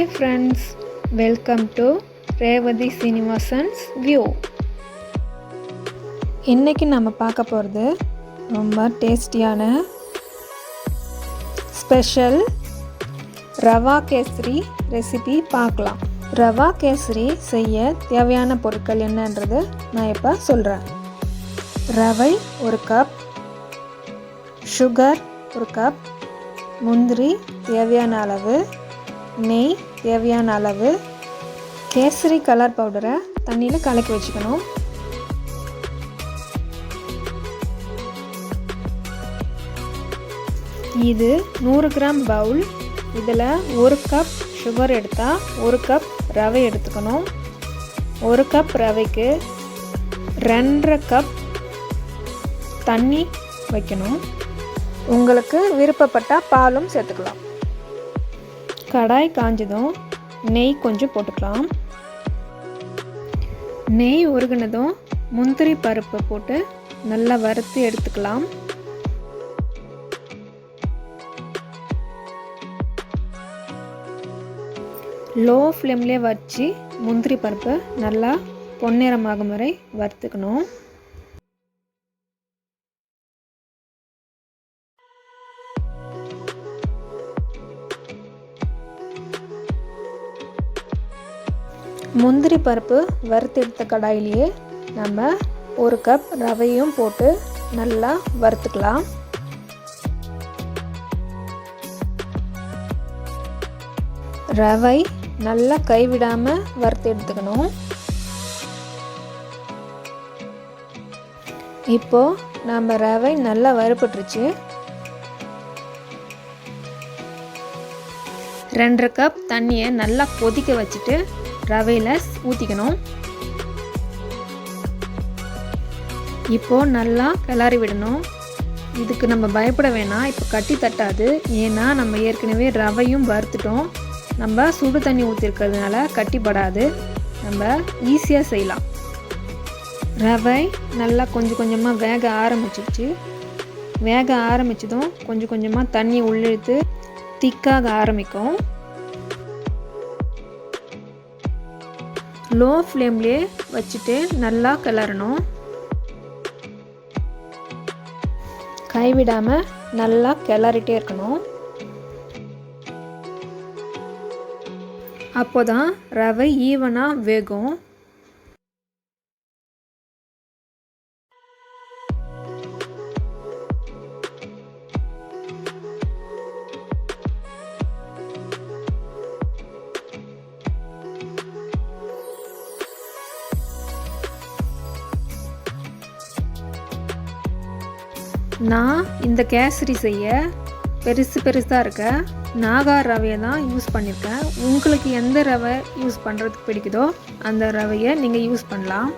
Hi friends, welcome to Revathi Srinivasan's view. இன்றைக்கி நம்ம பார்க்க போகிறது ரொம்ப டேஸ்டியான ஸ்பெஷல் ரவா கேசரி ரெசிபி பார்க்கலாம். ரவா கேசரி செய்ய தேவையான பொருட்கள் என்னன்றது நான் இப்போ சொல்கிறேன். ரவை 1 கப், சுகர் 1 கப், முந்திரி தேவையான அளவு, நெய் தேவையான அளவு, கேசரி கலர் பவுடரை தண்ணியில் கலக்கி வச்சுக்கணும். இது 100 கிராம் பவுல். இதில் 1 கப் சுகர் எடுத்தால் 1 கப் ரவை எடுத்துக்கணும். 1 கப் ரவைக்கு 2.5 கப் தண்ணி வைக்கணும். உங்களுக்கு விருப்பப்பட்டால் பாலும் சேர்த்துக்கலாம். கடாய் காஞ்சதும் நெய் கொஞ்சம் போட்டுக்கலாம். நெய் உருகினதும் முந்திரி பருப்பு போட்டு நல்லா வறுத்து எடுத்துக்கலாம். லோ ஃப்ளேம்லேயே வச்சு முந்திரி பருப்பு நல்லா பொன்னிறமாகும் வரை வறுத்துக்கணும். முந்திரி பருப்பு வறுத்தெடுத்த கடாயிலேயே நம்ம 1 கப் ரவையும் போட்டு நல்லா வறுத்துக்கலாம். ரவை நல்லா கைவிடாமல் வறுத்து எடுத்துக்கணும். இப்போது நம்ம ரவை நல்லா வறுபட்டுருச்சு. 2.5 கப் தண்ணியை நல்லா கொதிக்க வச்சுட்டு ரவையில் ஊற்றிக்கணும். இப்போது நல்லா கிளறி விடணும். இதுக்கு நம்ம பயப்பட வேணாம், இப்போ கட்டி தட்டாது. ஏன்னா நம்ம ஏற்கனவே ரவையும் வறுத்துட்டோம். நம்ம சுடு தண்ணி ஊற்றிருக்கிறதுனால கட்டிப்படாது. நம்ம ஈஸியாக செய்யலாம். ரவை நல்லா கொஞ்சம் கொஞ்சமாக வேக ஆரம்பிச்சிருச்சு. வேக ஆரம்பித்ததும் கொஞ்சம் கொஞ்சமாக தண்ணி உள்ளிழுத்து திக்காக ஆரம்பிக்கும். லோ ஃப்ளேம்லேயே வச்சுட்டு நல்லா கிளறணும். கைவிடாமல் நல்லா கிளறிட்டே இருக்கணும். அப்போ தான் ரவை ஈவனாக வேகும். நான் இந்த கேசரி செய்ய பெருசாக இருக்க நாகா ரவையை தான் யூஸ் பண்ணியிருக்கேன். உங்களுக்கு எந்த ரவை யூஸ் பண்ணுறதுக்கு பிடிக்குதோ அந்த ரவையை நீங்கள் யூஸ் பண்ணலாம்.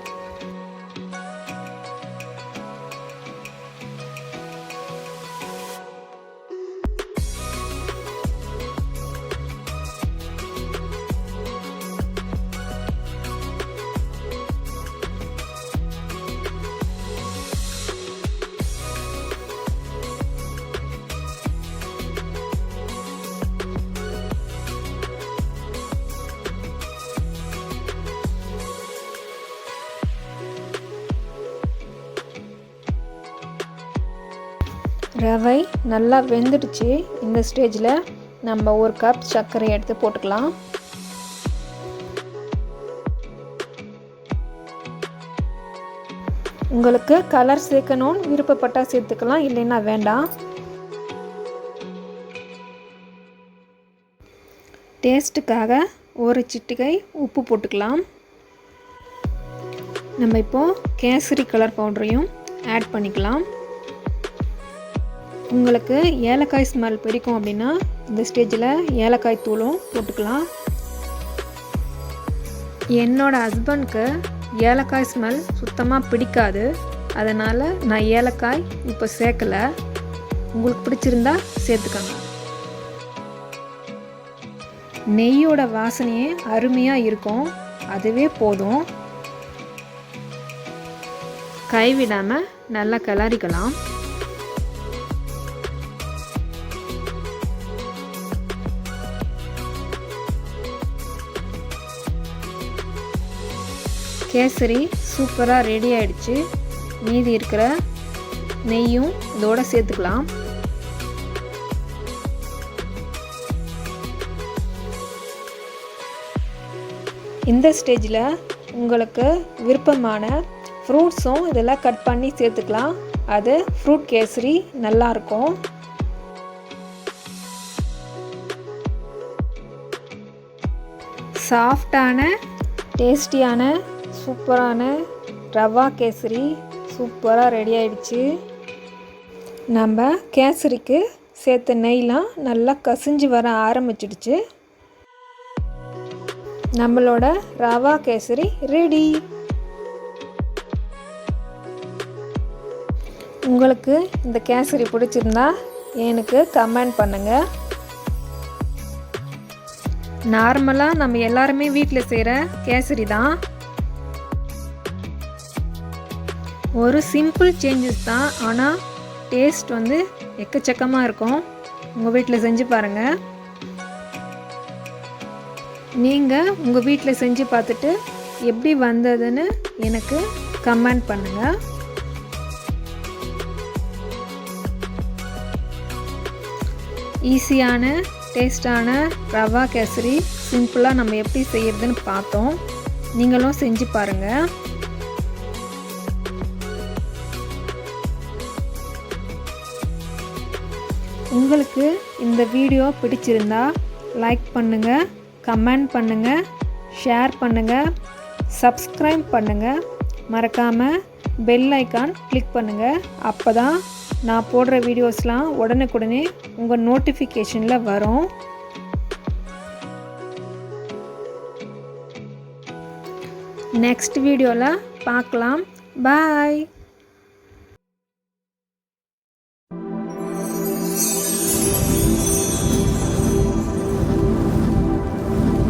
ரவை நல்லா வெந்துடுச்சு. இந்த ஸ்டேஜில் நம்ம 1 கப் சர்க்கரை எடுத்து போட்டுக்கலாம். உங்களுக்கு கலர் சேர்க்கணும்னு விருப்பப்பட்டால் சேர்த்துக்கலாம், இல்லைன்னா வேண்டாம். டேஸ்ட்டுக்காக 1 சிட்டிகை உப்பு போட்டுக்கலாம். நம்ம இப்போது கேசரி கலர் பவுடரையும் ஆட் பண்ணிக்கலாம். உங்களுக்கு ஏலக்காய் ஸ்மெல் பிடிக்கும் அப்படின்னா இந்த ஸ்டேஜில் ஏலக்காய் தூளும் போட்டுக்கலாம். என்னோடய ஹஸ்பண்ட்க்கு ஏலக்காய் ஸ்மெல் சுத்தமாக பிடிக்காது. அதனால் நான் ஏலக்காய் இப்போ சேர்க்கலை. உங்களுக்கு பிடிச்சிருந்தா சேர்த்துக்கோங்க. நெய்யோட வாசனையே அருமையாக இருக்கும். அதுவே போதும். கைவிடாமல் நல்லா கிளறிக்கலாம். கேசரி சூப்பராக ரெடி ஆயிடுச்சு. மீதி இருக்கிற நெய்யும் இதோட சேர்த்துக்கலாம். இந்த ஸ்டேஜில் உங்களுக்கு விருப்பமான ஃப்ரூட்ஸும் இதெல்லாம் கட் பண்ணி சேர்த்துக்கலாம். அது ஃப்ரூட் கேசரி நல்லாயிருக்கும். சாஃப்டான டேஸ்டியான சூப்பரான ரவா கேசரி சூப்பராக ரெடி ஆயிடுச்சு. நம்ம கேசரிக்கு சேர்த்த நெய்லாம் நல்லா கசிஞ்சு வர ஆரம்பிச்சிடுச்சு. நம்மளோட ரவா கேசரி ரெடி. உங்களுக்கு இந்த கேசரி பிடிச்சிருந்தா எனக்கு கமெண்ட் பண்ணுங்கள். நார்மலாக நம்ம எல்லாருமே வீட்டில் செய்கிற கேசரி தான். ஒரு சிம்பிள் சேஞ்சஸ் தான், ஆனால் டேஸ்ட் வந்து எக்கச்சக்கமாக இருக்கும். உங்கள் வீட்டில் செஞ்சு பாருங்கள். நீங்கள் உங்கள் வீட்டில் செஞ்சு பார்த்துட்டு எப்படி வந்ததுன்னு எனக்கு கமெண்ட் பண்ணுங்கள். ஈஸியான டேஸ்டான ரவா கேசரி சிம்பிளாக நம்ம எப்படி செய்யறதுன்னு பார்த்தோம். நீங்களும் செஞ்சு பாருங்கள். உங்களுக்கு இந்த வீடியோ பிடிச்சிருந்தா லைக் பண்ணுங்கள், கமெண்ட் பண்ணுங்கள், ஷேர் பண்ணுங்கள், சப்ஸ்கிரைப் பண்ணுங்கள். மறக்காமல் பெல் ஐக்கான் கிளிக் பண்ணுங்கள். அப்போ தான் நான் போடுற வீடியோஸ்லாம் உடனுக்குடனே உங்கள் நோட்டிஃபிகேஷனில் வரும். நெக்ஸ்ட் வீடியோவில் பார்க்கலாம். பாய்.